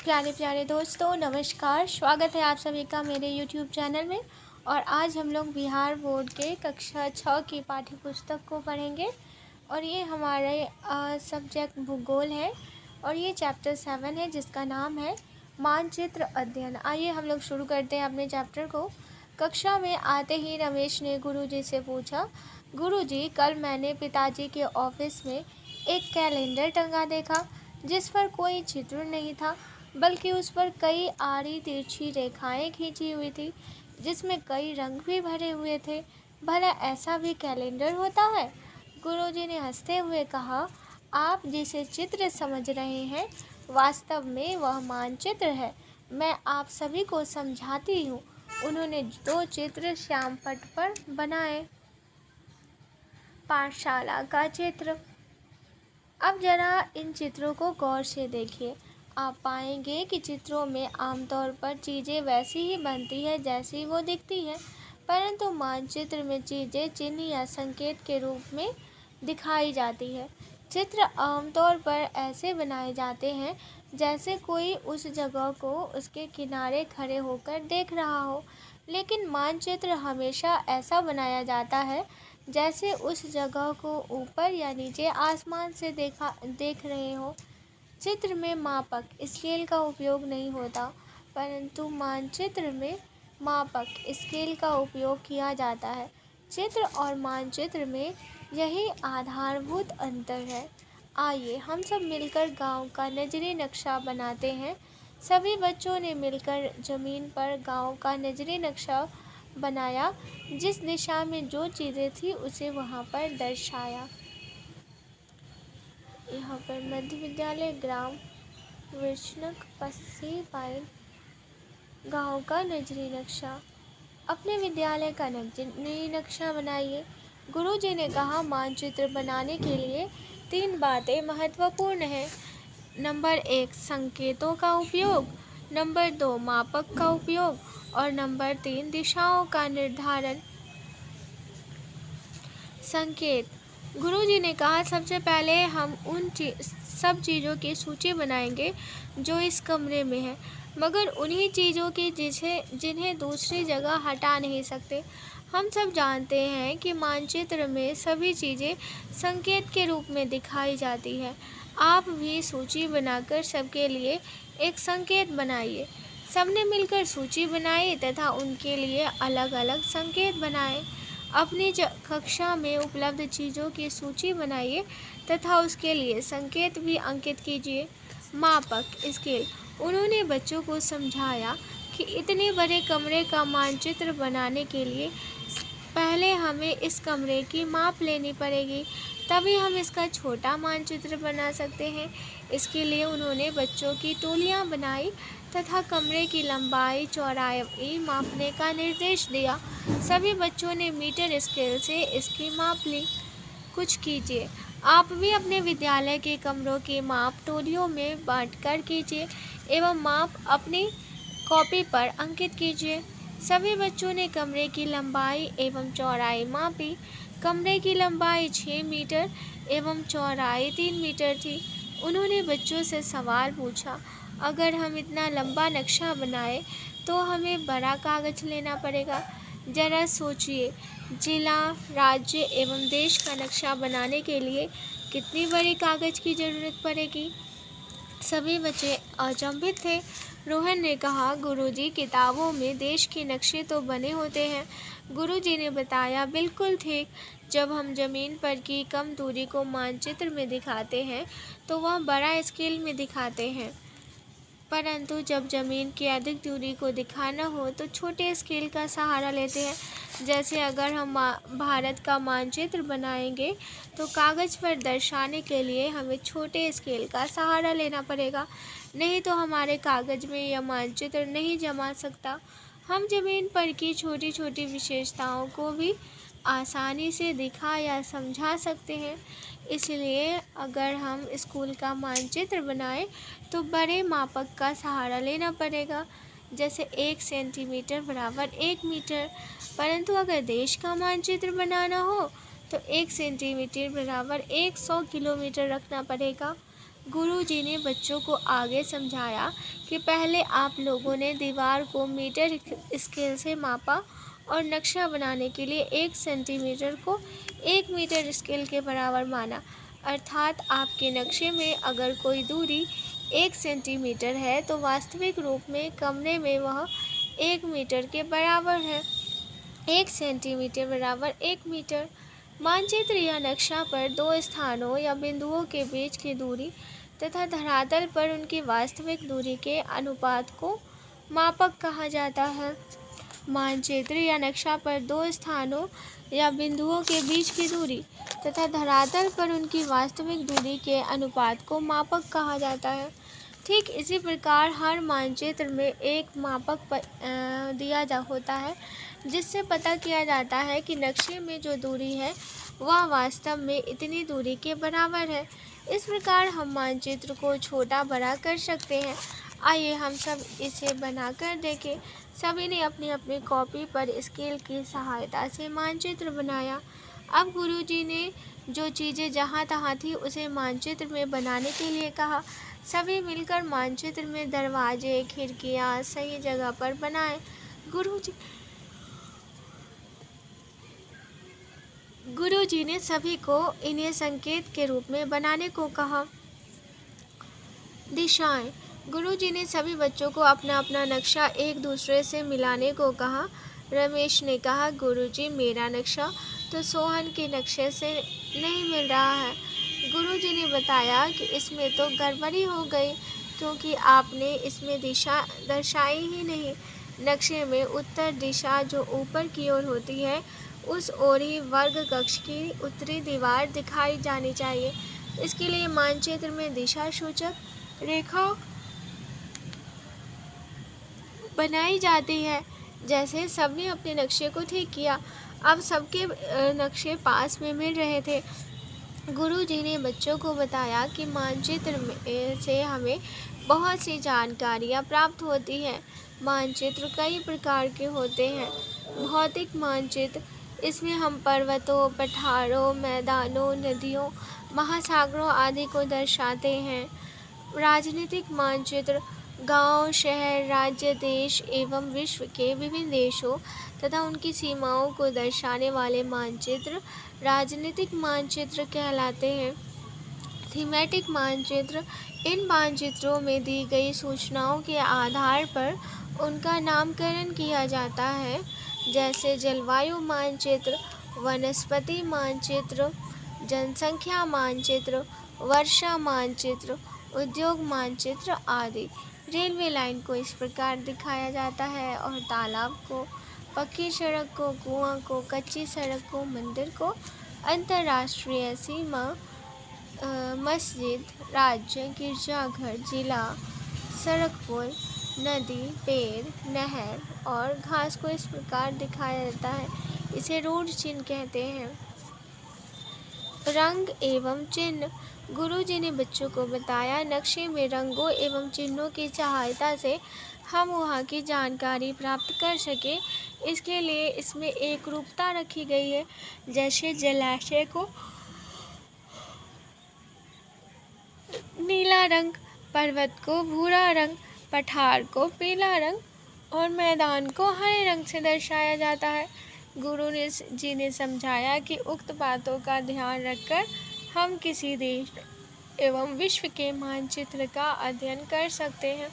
प्यारे प्यारे दोस्तों, नमस्कार। स्वागत है आप सभी का मेरे यूट्यूब चैनल में। और आज हम लोग बिहार बोर्ड के कक्षा 6 की पाठ्य पुस्तक को पढ़ेंगे। और ये हमारे सब्जेक्ट भूगोल है और ये चैप्टर 7 है जिसका नाम है मानचित्र अध्ययन। आइए हम लोग शुरू करते हैं अपने चैप्टर को। कक्षा में आते ही रमेश ने गुरुजी से पूछा, गुरुजी, कल मैंने पिताजी के ऑफिस में एक कैलेंडर टंगा देखा जिस पर कोई चित्र नहीं था, बल्कि उस पर कई आड़ी तिरछी रेखाएं खींची हुई थी जिसमें कई रंग भी भरे हुए थे। भला ऐसा भी कैलेंडर होता है? गुरुजी ने हंसते हुए कहा, आप जिसे चित्र समझ रहे हैं वास्तव में वह मानचित्र है। मैं आप सभी को समझाती हूँ। उन्होंने 2 चित्र श्याम पट पर बनाए। पाठशाला का चित्र। अब जरा इन चित्रों को गौर से देखिए। आप पाएंगे कि चित्रों में आमतौर पर चीज़ें वैसी ही बनती है जैसी वो दिखती है, परंतु मानचित्र में चीज़ें चिन्ह या संकेत के रूप में दिखाई जाती है। चित्र आमतौर पर ऐसे बनाए जाते हैं जैसे कोई उस जगह को उसके किनारे खड़े होकर देख रहा हो, लेकिन मानचित्र हमेशा ऐसा बनाया जाता है जैसे उस जगह को ऊपर या नीचे आसमान से देख रहे हो। चित्र में मापक स्केल का उपयोग नहीं होता, परंतु मानचित्र में मापक स्केल का उपयोग किया जाता है। चित्र और मानचित्र में यही आधारभूत अंतर है। आइए हम सब मिलकर गांव का नजरी नक्शा बनाते हैं। सभी बच्चों ने मिलकर जमीन पर गांव का नजरी नक्शा बनाया। जिस दिशा में जो चीज़ें थी उसे वहाँ पर दर्शाया। यहाँ पर मध्य विद्यालय ग्राम विष्णुक पस्सी पाइन गांव का नजरी नक्शा। अपने विद्यालय का नजरी नक्शा बनाइए। गुरुजी ने कहा, मानचित्र बनाने के लिए 3 बातें महत्वपूर्ण हैं। नंबर 1 संकेतों का उपयोग, नंबर 2 मापक का उपयोग और नंबर 3 दिशाओं का निर्धारण। संकेत। गुरुजी ने कहा, सबसे पहले हम उन सब चीज़ों की सूची बनाएंगे जो इस कमरे में है, मगर उन्हीं चीज़ों की जिन्हें दूसरी जगह हटा नहीं सकते। हम सब जानते हैं कि मानचित्र में सभी चीज़ें संकेत के रूप में दिखाई जाती है। आप भी सूची बनाकर सबके लिए एक संकेत बनाइए। सबने मिलकर सूची बनाई तथा उनके लिए अलग अलग संकेत बनाए। अपनी कक्षा में उपलब्ध चीज़ों की सूची बनाइए तथा उसके लिए संकेत भी अंकित कीजिए। मापक स्केल। उन्होंने बच्चों को समझाया कि इतने बड़े कमरे का मानचित्र बनाने के लिए पहले हमें इस कमरे की माप लेनी पड़ेगी, तभी हम इसका छोटा मानचित्र बना सकते हैं। इसके लिए उन्होंने बच्चों की टोलियां बनाई तथा कमरे की लंबाई चौड़ाई मापने का निर्देश दिया। सभी बच्चों ने मीटर स्केल से इसकी माप ली। कुछ कीजिए। आप भी अपने विद्यालय के कमरों की माप टोलियों में बांटकर कीजिए एवं माप अपनी कॉपी पर अंकित कीजिए। सभी बच्चों ने कमरे की लंबाई एवं चौड़ाई मापी। कमरे की लंबाई 6 मीटर एवं चौड़ाई 3 मीटर थी। उन्होंने बच्चों से सवाल पूछा, अगर हम इतना लंबा नक्शा बनाए तो हमें बड़ा कागज़ लेना पड़ेगा। जरा सोचिए, जिला, राज्य एवं देश का नक्शा बनाने के लिए कितनी बड़ी कागज़ की ज़रूरत पड़ेगी। सभी बच्चे अचंभित थे। रोहन ने कहा, गुरुजी, किताबों में देश के नक्शे तो बने होते हैं। गुरुजी ने बताया, बिल्कुल ठीक। जब हम ज़मीन पर की कम दूरी को मानचित्र में दिखाते हैं तो वह बड़ा स्केल में दिखाते हैं, परंतु जब ज़मीन की अधिक दूरी को दिखाना हो तो छोटे स्केल का सहारा लेते हैं। जैसे अगर हम भारत का मानचित्र बनाएंगे तो कागज़ पर दर्शाने के लिए हमें छोटे स्केल का सहारा लेना पड़ेगा, नहीं तो हमारे कागज़ में यह मानचित्र नहीं जमा सकता। हम ज़मीन पर की छोटी छोटी विशेषताओं को भी आसानी से दिखा या समझा सकते हैं। इसलिए अगर हम स्कूल का मानचित्र बनाएं तो बड़े मापक का सहारा लेना पड़ेगा, जैसे 1 सेंटीमीटर बराबर 1 मीटर। परंतु अगर देश का मानचित्र बनाना हो तो 1 सेंटीमीटर बराबर 100 किलोमीटर रखना पड़ेगा। गुरुजी ने बच्चों को आगे समझाया कि पहले आप लोगों ने दीवार को मीटर स्केल से मापा और नक्शा बनाने के लिए 1 सेंटीमीटर को 1 मीटर स्केल के बराबर माना। अर्थात आपके नक्शे में अगर कोई दूरी 1 सेंटीमीटर है तो वास्तविक रूप में कमरे में वह 1 मीटर के बराबर है। 1 सेंटीमीटर बराबर 1 मीटर। मानचित्र या नक्शा पर 2 स्थानों या बिंदुओं के बीच की दूरी तथा धरातल पर उनकी वास्तविक दूरी के अनुपात को मापक कहा जाता है। मानचित्र या नक्शा पर 2 स्थानों या बिंदुओं के बीच की दूरी तथा धरातल पर उनकी वास्तविक दूरी के अनुपात को मापक कहा जाता है। ठीक इसी प्रकार हर मानचित्र में एक मापक दिया होता है, जिससे पता किया जाता है कि नक्शे में जो दूरी है वह वास्तव में इतनी दूरी के बराबर है। इस प्रकार हम मानचित्र को छोटा बड़ा कर सकते हैं। आइए हम सब इसे बनाकर देखें। सभी ने अपनी अपनी कॉपी पर स्केल की सहायता से मानचित्र बनाया। अब गुरुजी ने जो चीज़ें जहाँ तहाँ थी उसे मानचित्र में बनाने के लिए कहा। सभी मिलकर मानचित्र में दरवाजे, खिड़कियाँ सही जगह पर बनाए। गुरुजी ने सभी को इन्हें संकेत के रूप में बनाने को कहा। दिशाएं। गुरुजी ने सभी बच्चों को अपना अपना नक्शा एक दूसरे से मिलाने को कहा। रमेश ने कहा, गुरुजी मेरा नक्शा तो सोहन के नक्शे से नहीं मिल रहा है। गुरुजी ने बताया कि इसमें तो गड़बड़ी हो गई, क्योंकि आपने इसमें दिशा दर्शाई ही नहीं। नक्शे में उत्तर दिशा जो ऊपर की ओर होती है, उस ओर ही वर्ग कक्ष की उत्तरी दीवार दिखाई जानी चाहिए। इसके लिए मानचित्र में दिशा सूचक रेखा बनाई जाती है। जैसे सबने अपने नक्शे को ठीक किया, अब सबके नक्शे पास में मिल रहे थे। गुरुजी ने बच्चों को बताया कि मानचित्र से हमें बहुत सी जानकारियाँ प्राप्त होती हैं। मानचित्र कई प्रकार के होते हैं। भौतिक मानचित्र, इसमें हम पर्वतों, पठारों, मैदानों, नदियों, महासागरों आदि को दर्शाते हैं। राजनीतिक मानचित्र, गांव, शहर, राज्य, देश एवं विश्व के विभिन्न देशों तथा उनकी सीमाओं को दर्शाने वाले मानचित्र राजनीतिक मानचित्र कहलाते हैं। थीमेटिक मानचित्र, इन मानचित्रों में दी गई सूचनाओं के आधार पर उनका नामकरण किया जाता है। जैसे जलवायु मानचित्र, वनस्पति मानचित्र, जनसंख्या मानचित्र, वर्षा मानचित्र, उद्योग मानचित्र आदि। रेलवे लाइन को इस प्रकार दिखाया जाता है और तालाब को, पक्की सड़क को, कुआं को, कच्ची सड़क को, मंदिर को, अंतर्राष्ट्रीय सीमा, मस्जिद, राज्य, गिरजाघर, जिला, सड़क पुल, नदी, पेड़, नहर और घास को इस प्रकार दिखाया जाता है। इसे रोड चिन्ह कहते हैं। रंग एवं चिन्ह। गुरुजी ने बच्चों को बताया, नक्शे में रंगों एवं चिन्हों की सहायता से हम वहाँ की जानकारी प्राप्त कर सके। इसके लिए इसमें एक रूपता रखी गई है। जैसे जलाशय को नीला रंग, पर्वत को भूरा रंग, पठार को पीला रंग और मैदान को हरे रंग से दर्शाया जाता है। जी ने समझाया कि उक्त बातों का ध्यान रखकर हम किसी देश एवं विश्व के मानचित्र का अध्ययन कर सकते हैं।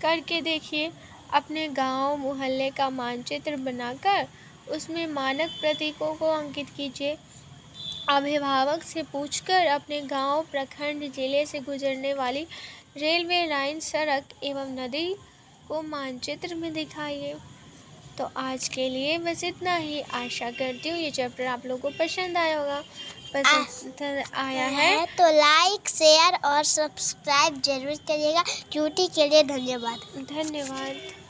करके देखिए, अपने गांव, मोहल्ले का मानचित्र बनाकर उसमें मानक प्रतीकों को अंकित कीजिए। अभिभावक से पूछकर अपने गांव, प्रखंड, जिले से गुजरने वाली रेलवे लाइन, सड़क एवं नदी को मानचित्र में दिखाइए। तो आज के लिए बस इतना ही। आशा करती हूँ ये चैप्टर आप लोगों को पसंद आया होगा। पसंद आया है तो लाइक, शेयर और सब्सक्राइब जरूर करिएगा। क्यूटी के लिए धन्यवाद। धन्यवाद।